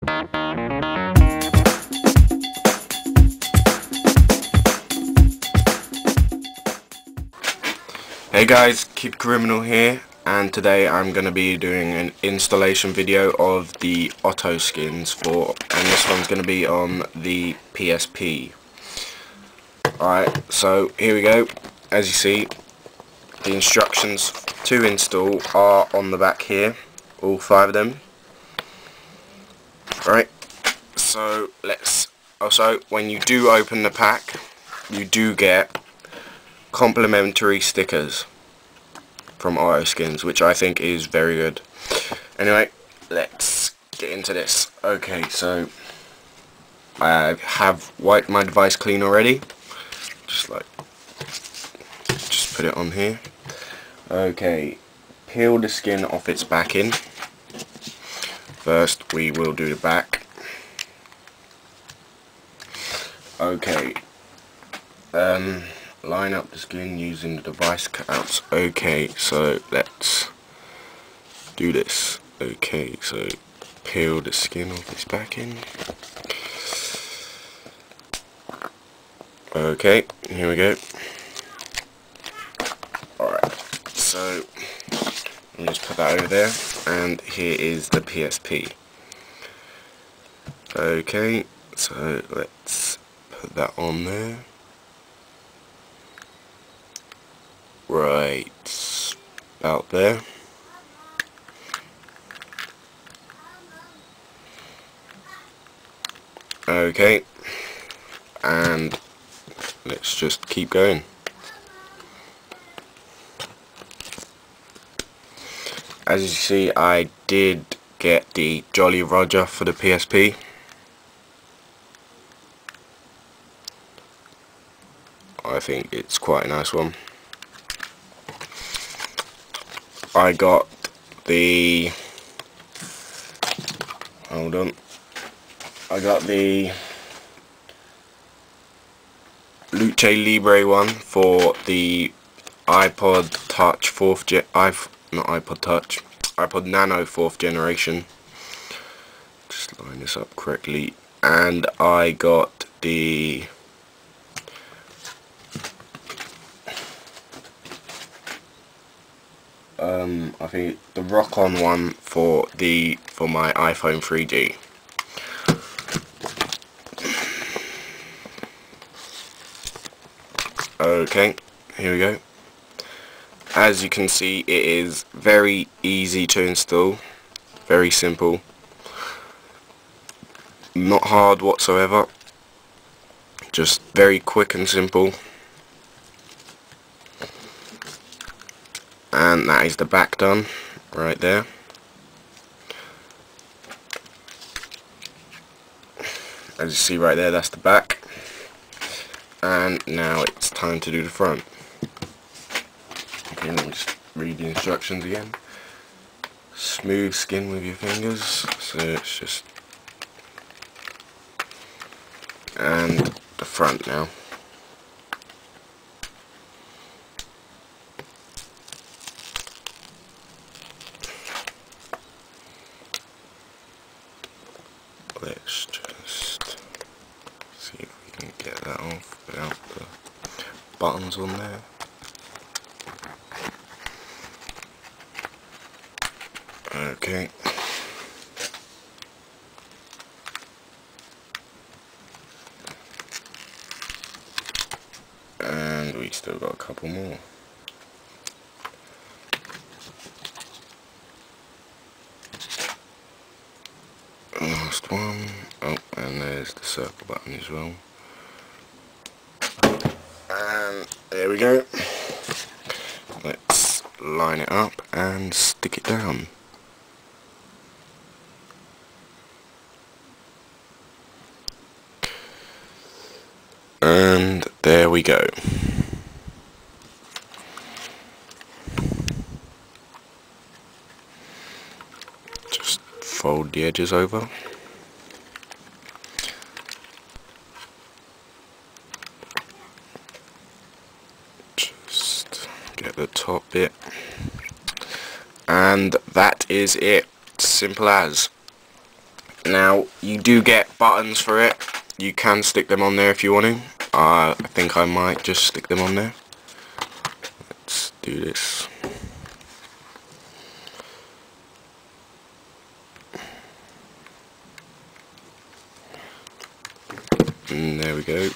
Hey guys, Kid Criminal here, and today I'm going to be doing an installation video of the ottoskins and this one's going to be on the PSP. Alright, so here we go. As you see, the instructions to install are on the back here, all 5 of them. Right, so also when you do open the pack, you do get complimentary stickers from ottoskins, which I think is very good. Anyway, let's get into this. Okay, so I have wiped my device clean already. Just put it on here. Okay, peel the skin off its backing. First we will do the back. Okay, line up the skin using the device cutouts. Okay, so let's do this. Okay, so peel the skin off its backing. Okay, here we go. Alright, so let me just put that over there, and here is the PSP. Okay, so let's put that on there. Right about there. Okay, and let's just keep going. As you see, I did get the Jolly Roger for the PSP. I think it's quite a nice one. I got the Luce Libre one for the iPod Touch iPod Nano 4th generation. Just line this up correctly. And I got the I think the Rock-On one for my iPhone 3G. Okay, here we go. As you can see, it is very easy to install, very simple, not hard whatsoever, just very quick and simple. And that is the back done, right there. As you see right there, that's the back. And now it's time to do the front. Okay, let me just read the instructions again. Smooth skin with your fingers, so it's just... And the front now. Let's just see if we can get that off without the buttons on there. Okay. And we still got a couple more. Last one. Oh, and there's the circle button as well. And there we go. Let's line it up and stick it down. And there we go. Just fold the edges over. Just get the top bit. And that is it. Simple as. Now you do get buttons for it. You can stick them on there if you want to. I think I might just stick them on there. Let's do this. And there we go.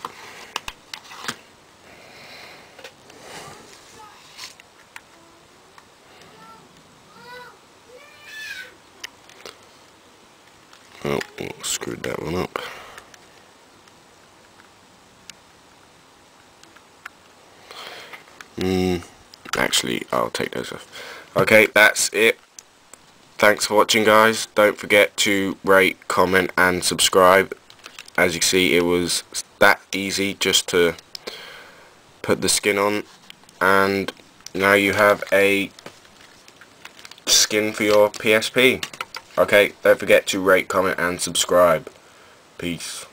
Oh, screwed that one up. Actually, I'll take those off. Okay, that's it. Thanks for watching, guys. Don't forget to rate, comment and subscribe. As you can see, it was that easy just to put the skin on, and now you have a skin for your PSP. Okay, don't forget to rate, comment and subscribe. Peace.